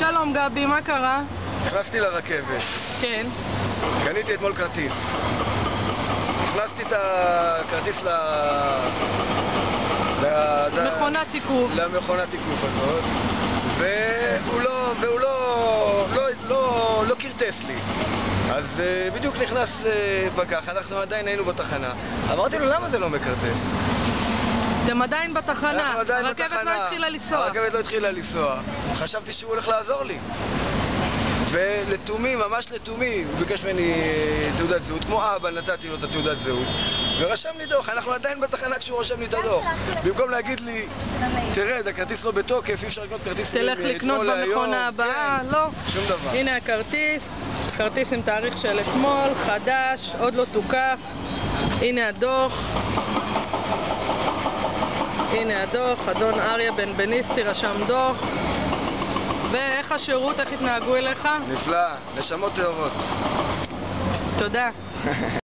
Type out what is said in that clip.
שלום גבי, מה קרה? נכנסתי לרכבת. כן. קניתי אתמול כרטיס. הכנסתי את הכרטיס מכונת תיקוף. למכונת תיקוף הזאת, והוא לא קרטס לי. אז בדיוק נכנס פקח, אנחנו עדיין היינו בתחנה. אמרתי לו, למה זה לא מקרטס? אתם עדיין בתחנה, הרכבת לא התחילה לנסוע. הרכבת לא התחילה לנסוע. חשבתי שהוא הולך לעזור לי. ולתומי, ממש לתומי, הוא ביקש ממני תעודת זהות, כמו אבא נתתי לו את התעודת זהות, ורשם לי דוח. אנחנו עדיין בתחנה כשהוא רשם לי את הדוח. במקום להגיד לי, תרד, הכרטיס לא בתוקף, אי אפשר לקנות כרטיס תלך לקנות במכונה הבאה, לא. שום דבר. הנה הכרטיס, כרטיס עם תאריך של אתמול, חדש, עוד לא תוקף. הנה הדוח. הנה הדוח, אדון אריה בן בניסטי רשם דוח. ואיך השירות, איך התנהגו אליך? נפלא, נשמות טהורות. תודה.